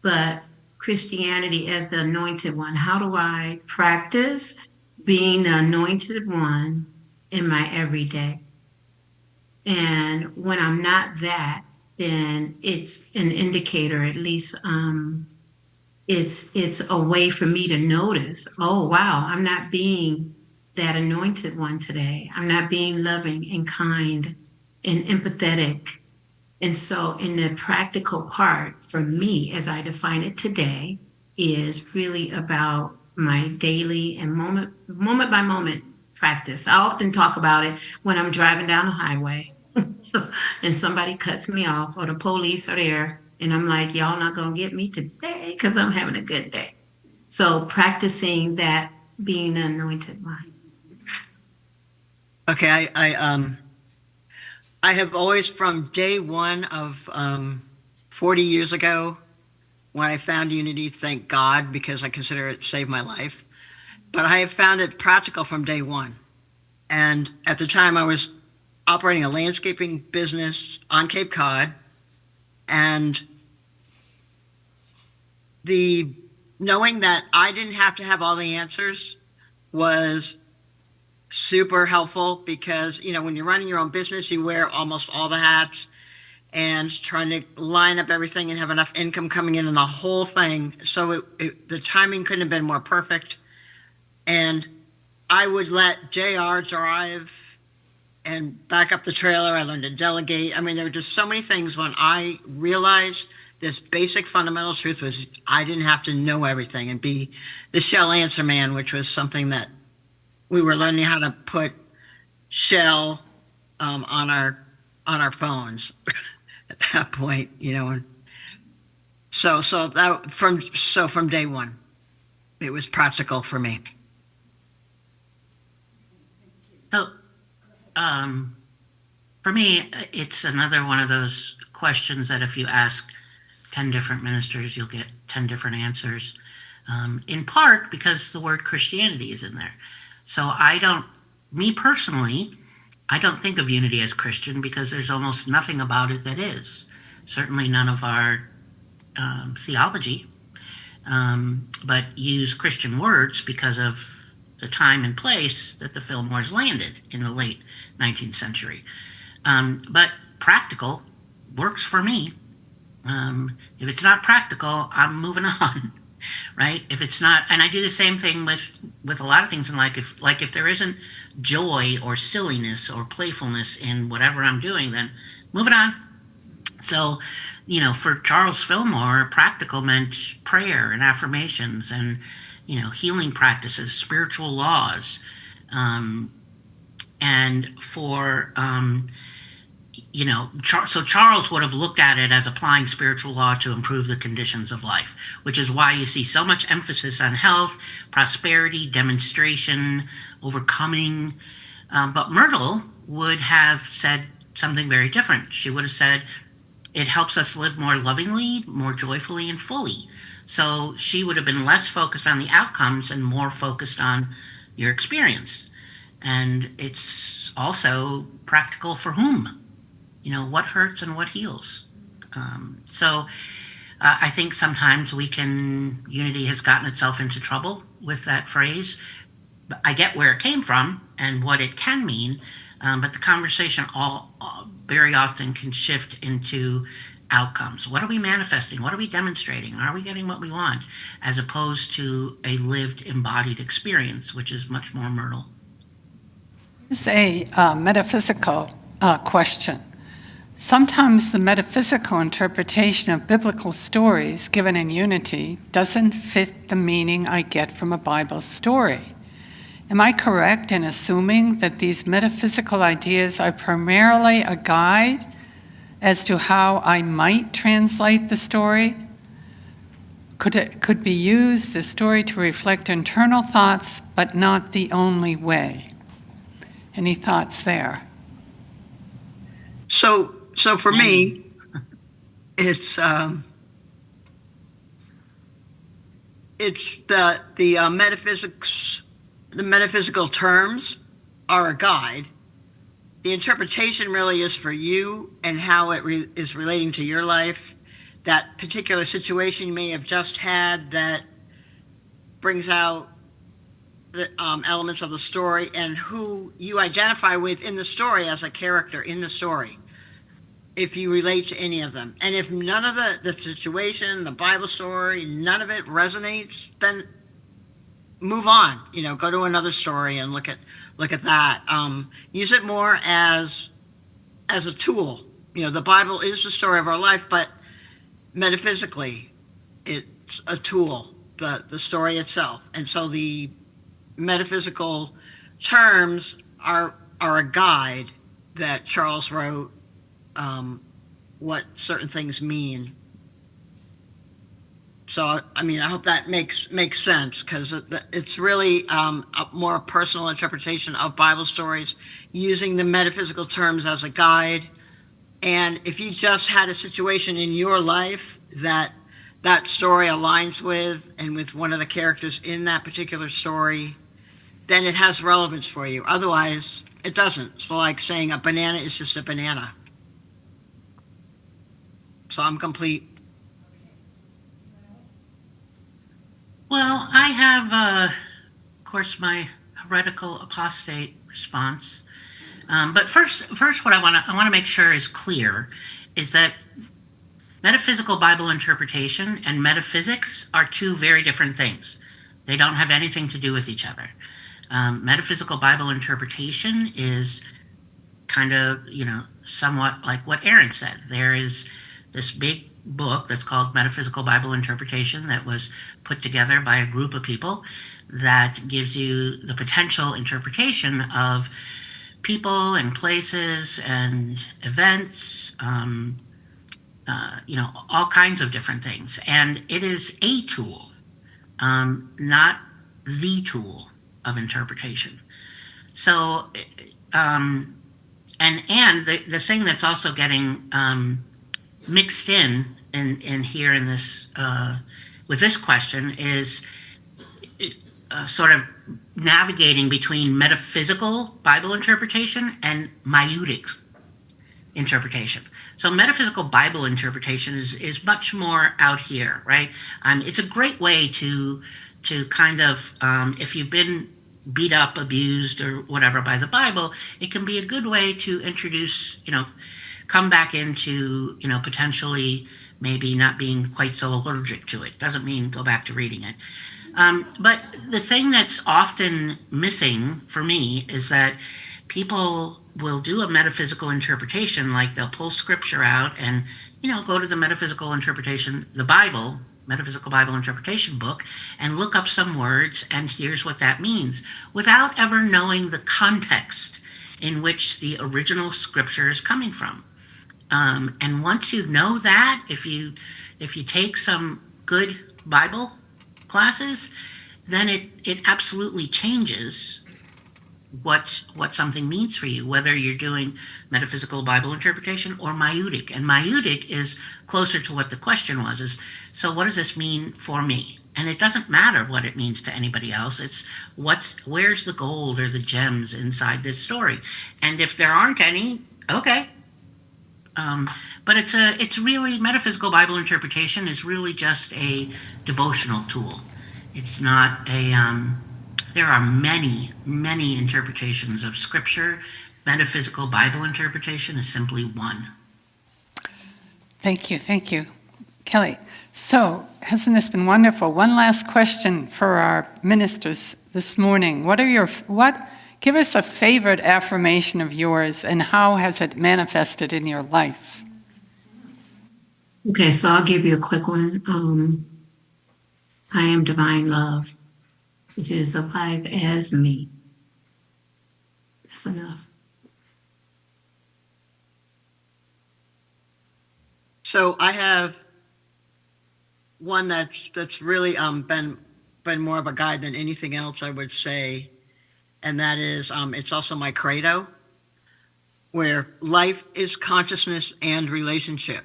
but Christianity as the anointed one. How do I practice being the anointed one in my everyday? And when I'm not that, then it's an indicator, at least it's a way for me to notice, oh wow, I'm not being that anointed one today. I'm not being loving and kind and empathetic. And so in the practical part for me, as I define it today, is really about my daily and moment by moment practice. I often talk about it when I'm driving down the highway and somebody cuts me off or the police are there and I'm like, y'all not gonna get me today because I'm having a good day. So practicing that being an anointed one. Okay, I have always, from day one of 40 years ago, when I found Unity, thank God, because I consider it saved my life. But I have found it practical from day one. And at the time, I was operating a landscaping business on Cape Cod, and the knowing that I didn't have to have all the answers was super helpful, because when you're running your own business, you wear almost all the hats, and trying to line up everything and have enough income coming in and the whole thing. So the timing couldn't have been more perfect. And I would let JR drive and back up the trailer. I learned to delegate. I mean, there were just so many things when I realized this basic fundamental truth was I didn't have to know everything and be the shell answer man, which was something that we were learning how to put shell on our phones at that point, So from day one, it was practical for me. So, for me, it's another one of those questions that if you ask 10 different ministers, you'll get 10 different answers, in part because the word Christianity is in there. So me personally, I don't think of unity as Christian because there's almost nothing about it that is. Certainly none of our theology, but use Christian words because of the time and place that the Fillmores landed in the late 19th century. But practical works for me. If it's not practical, I'm moving on, right? If it's not, and I do the same thing with a lot of things in life. If there isn't joy or silliness or playfulness in whatever I'm doing, then moving on. So, for Charles Fillmore, practical meant prayer and affirmations and, healing practices, spiritual laws. And for, so Charles would have looked at it as applying spiritual law to improve the conditions of life, which is why you see so much emphasis on health, prosperity, demonstration, overcoming. But Myrtle would have said something very different. She would have said, it helps us live more lovingly, more joyfully, and fully. So she would have been less focused on the outcomes and more focused on your experience. And it's also practical for whom? What hurts and what heals. So I think sometimes unity has gotten itself into trouble with that phrase. I get where it came from and what it can mean, but the conversation very often can shift into outcomes. What are we manifesting? What are we demonstrating? Are we getting what we want? As opposed to a lived, embodied experience, which is much more Myrtle. It's a metaphysical question. Sometimes the metaphysical interpretation of biblical stories given in unity doesn't fit the meaning I get from a Bible story. Am I correct in assuming that these metaphysical ideas are primarily a guide as to how I might translate the story? Could be used, the story, to reflect internal thoughts, but not the only way. Any thoughts there? So for me, it's the metaphysics. The metaphysical terms are a guide. The interpretation really is for you and how it is relating to your life. That particular situation you may have just had that brings out the elements of the story and who you identify with in the story as a character in the story. if you relate to any of them. And if none of the situation, the Bible story, none of it resonates, then move on. Go to another story and look at that. Use it more as a tool. The Bible is the story of our life, but metaphysically, it's a tool, the story itself. And so the metaphysical terms are a guide that Charles wrote, what certain things mean. So, I hope that makes sense, because it's really a more personal interpretation of Bible stories, using the metaphysical terms as a guide. And if you just had a situation in your life that story aligns with, and with one of the characters in that particular story, then it has relevance for you. Otherwise, it doesn't. It's like saying a banana is just a banana. So I'm complete. Well, I have, of course, my heretical apostate response. But first, what I want to make sure is clear is that metaphysical Bible interpretation and metaphysics are two very different things. They don't have anything to do with each other. Metaphysical Bible interpretation is kind of, somewhat like what Aaron said. There is this big book that's called Metaphysical Bible Interpretation that was put together by a group of people that gives you the potential interpretation of people and places and events, all kinds of different things. And it is a tool, not the tool of interpretation. So, and the thing that's also getting mixed in here in this with this question is sort of navigating between metaphysical Bible interpretation and maieutic interpretation. So metaphysical Bible interpretation is much more out here, right? It's a great way to kind of, if you've been beat up, abused, or whatever by the Bible, it can be a good way to introduce, come back into, potentially maybe not being quite so allergic to it. Doesn't mean go back to reading it. But the thing that's often missing for me is that people will do a metaphysical interpretation, like they'll pull scripture out and, go to the metaphysical interpretation, the Bible, Metaphysical Bible Interpretation book, and look up some words, and here's what that means, without ever knowing the context in which the original scripture is coming from. And once you know that, if you take some good Bible classes, then it absolutely changes what something means for you, whether you're doing metaphysical Bible interpretation or maieutic. And maieutic is closer to what the question was, is, so what does this mean for me? And it doesn't matter what it means to anybody else. It's where's the gold or the gems inside this story? And if there aren't any, okay. But it's really, metaphysical Bible interpretation is really just a devotional tool. It's not there are many, many interpretations of Scripture. Metaphysical Bible interpretation is simply one. Thank you. Kelly, so hasn't this been wonderful? One last question for our ministers this morning. Give us a favorite affirmation of yours, and how has it manifested in your life? Okay, so I'll give you a quick one. I am divine love. It is alive as me. That's enough. So I have one that's really been more of a guide than anything else, I would say, and that is it's also my credo, where life is consciousness and relationship.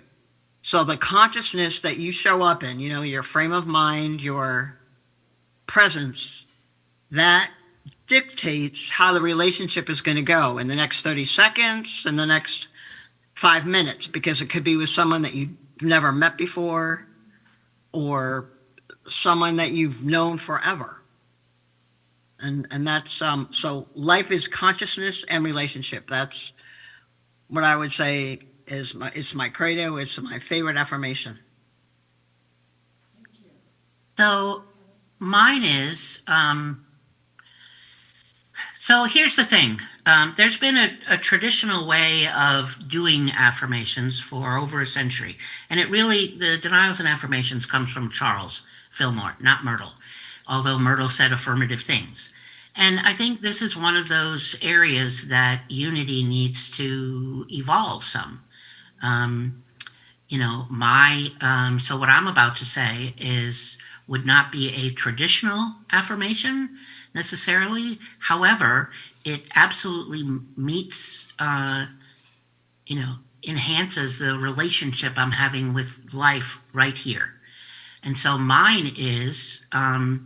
So the consciousness that you show up in, your frame of mind, your presence, that dictates how the relationship is going to go in the next 30 seconds, in the next 5 minutes, because it could be with someone that you've never met before, or someone that you've known forever. And that's, so life is consciousness and relationship. That's what I would say It's my credo. It's my favorite affirmation. So mine is, so here's the thing. There's been a traditional way of doing affirmations for over a century. And the denials and affirmations comes from Charles Fillmore, not Myrtle, although Myrtle said affirmative things. And I think this is one of those areas that unity needs to evolve some. So what I'm about to say would not be a traditional affirmation necessarily. However, it absolutely meets, enhances the relationship I'm having with life right here. And so mine is, I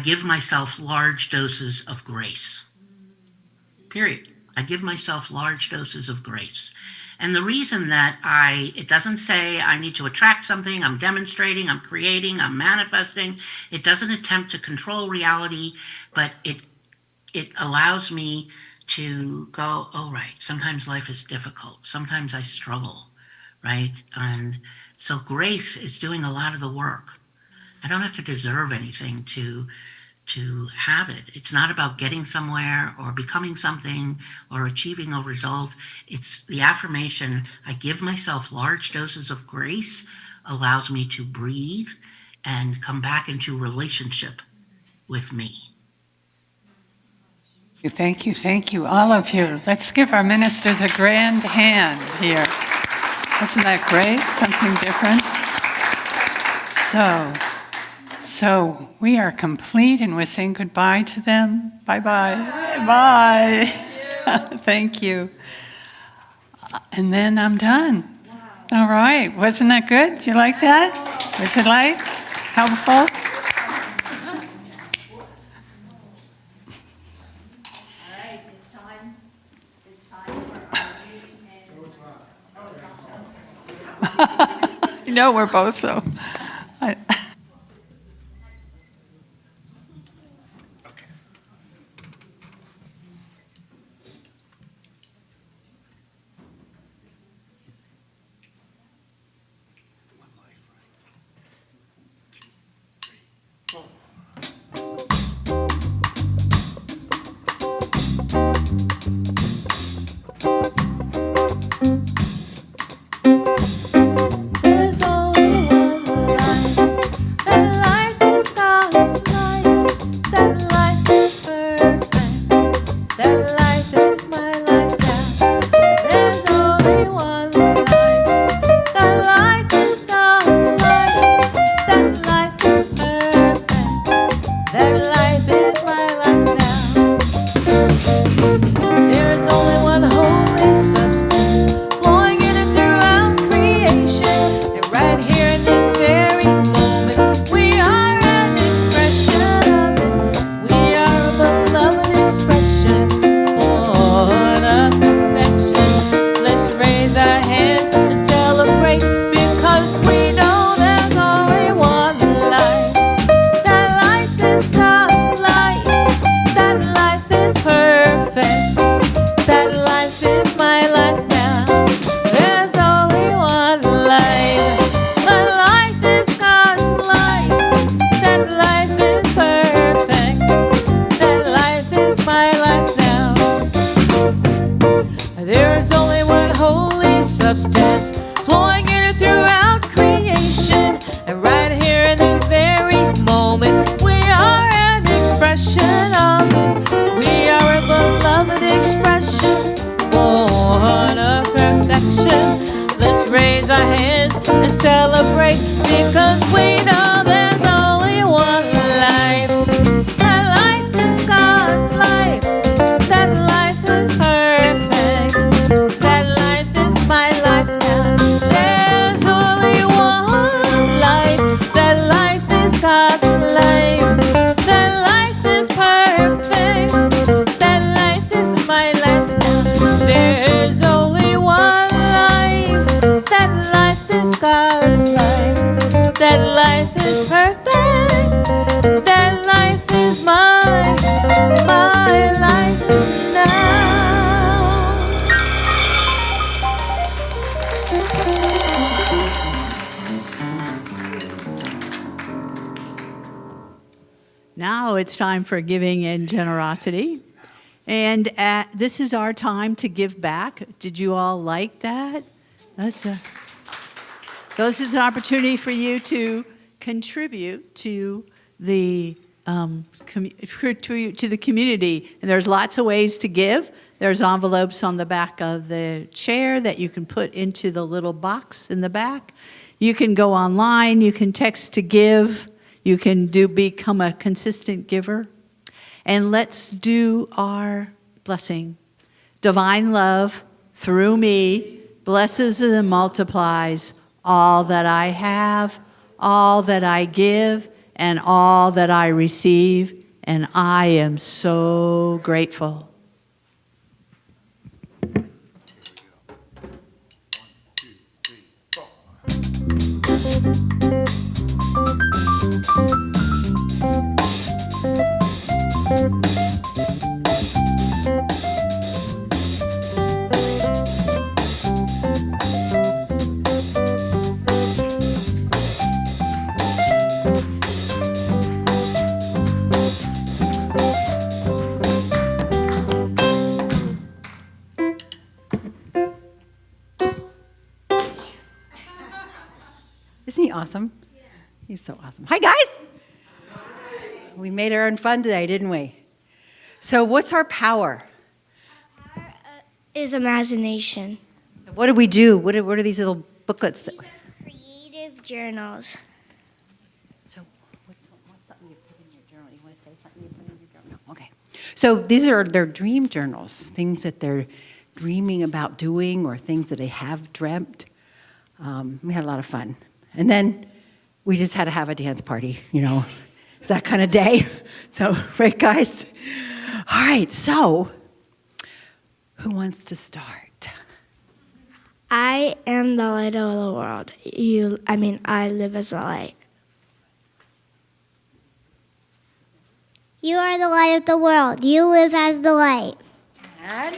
give myself large doses of grace. Period. I give myself large doses of grace. And the reason that it doesn't say I need to attract something, I'm demonstrating, I'm creating, I'm manifesting. It doesn't attempt to control reality, but it allows me to go, oh, right, sometimes life is difficult. Sometimes I struggle, right? And so grace is doing a lot of the work. I don't have to deserve anything to have it. It's not about getting somewhere or becoming something or achieving a result. It's the affirmation, I give myself large doses of grace, allows me to breathe and come back into relationship with me. Thank you, all of you. Let's give our ministers a grand hand here. Isn't that great? Something different? So we are complete and we're saying goodbye to them. Bye-bye. Bye. Thank you. And then I'm done. All right. Wasn't that good? Do you like that? Was it helpful? You know, we're both so. There's only one life, and life is God's life. That life is perfect. That life is my life now. There's only one life. That life is God's life. That life is perfect. That life is my life now. There's only one holy substance flowing in and throughout creation. And right here in this very moment, we are an expression of it. We are a beloved expression, born of perfection. Let's raise our hands and celebrate, because we know there's only one life. That life is God's life. That life is perfect. That life is my life now. There's only one life. That life is God's life. That life is perfect. That life is my life now. There's only one holy substance flowing in and throughout creation. And right here in this very moment, we are an expression of it. We are a beloved expression, born of perfection. Let's raise our hands and celebrate, because we know there's only one life. That life is God's life. That life is perfect. That life is my life now. There's only one life. That life is God's life. That life is perfect. That life is my life now. There's only one life. That life is God's life. That life Now it's time for giving and generosity. And this is our time to give back. Did you all like that? So this is an opportunity for you to contribute to the to the community. And there's lots of ways to give. There's envelopes on the back of the chair that you can put into the little box in the back. You can go online. You can text to give. You can become a consistent giver. And let's do our blessing. Divine love through me blesses and multiplies all that I have, all that I give, and all that I receive, and I am so grateful. Isn't he awesome? Yeah. He's so awesome. Hi, guys. We made our own fun today, didn't we? So what's our power? Our power is imagination. So what do we do? What are these little booklets? These are creative journals. So what's something you put in your journal? You want to say something you put in your journal? No. Okay. So these are their dream journals, things that they're dreaming about doing or things that they have dreamt. We had a lot of fun. And then we just had to have a dance party, you know. It's that kind of day. So, right, guys? All right, so who wants to start? I am the light of the world. I live as a light. You are the light of the world. You live as the light. And?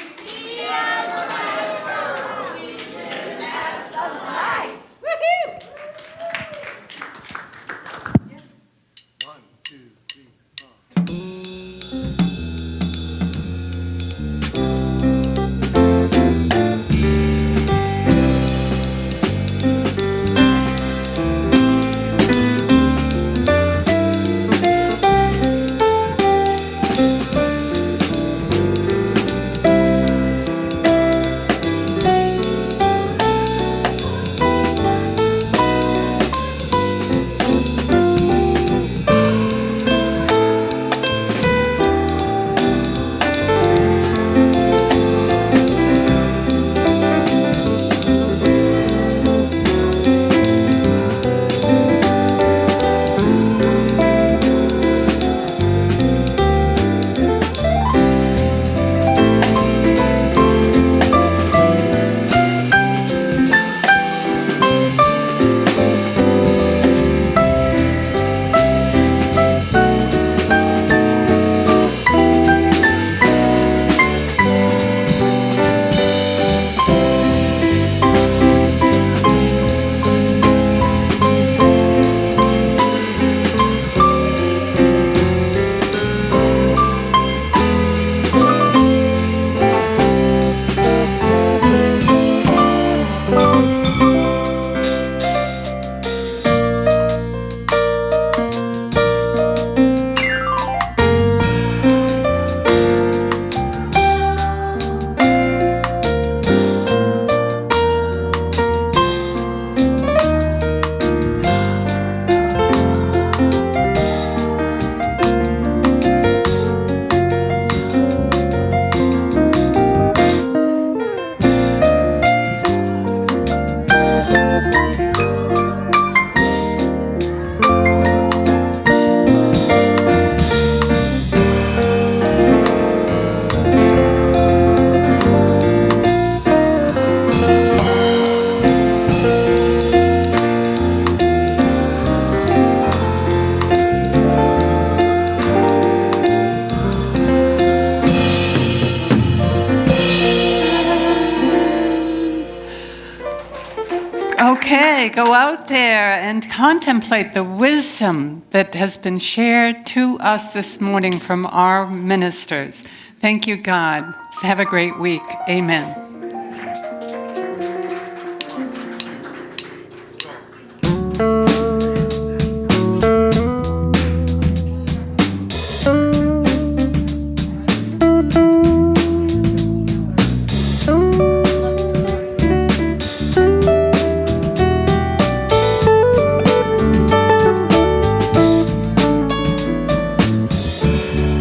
today, go out there and contemplate the wisdom that has been shared to us this morning from our ministers. Thank you, God. Have a great week. Amen.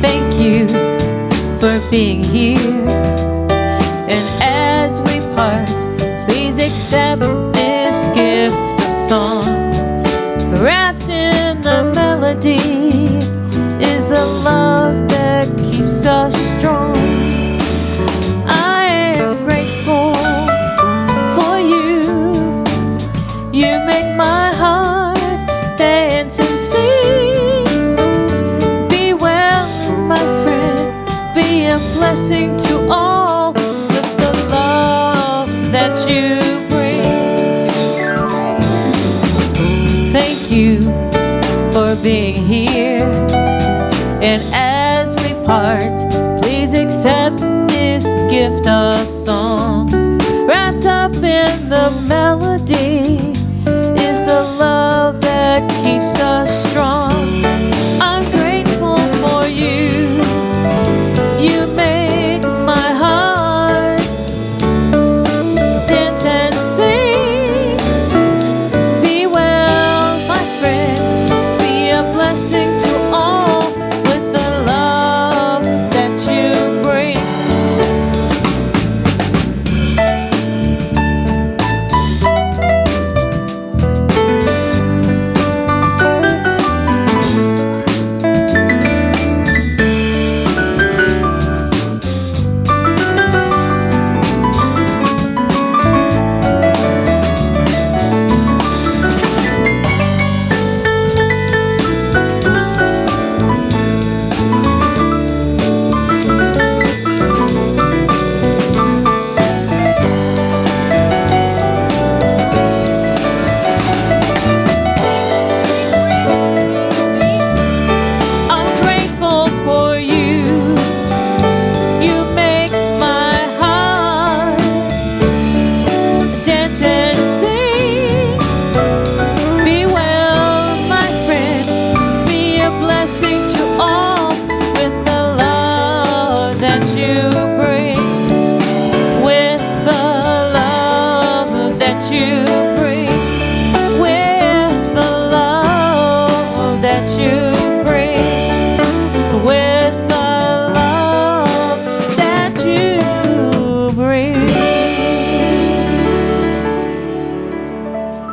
Thank you for being here. And as we part, please accept this gift of song. Wrapped in the melody is the love that keeps us strong. I am grateful for you. You make my heart dance and sing. Be well, my friend, be a blessing to all with the love that you bring. Thank you for being here. And as we part, please accept this gift of song. Wrapped up in the melody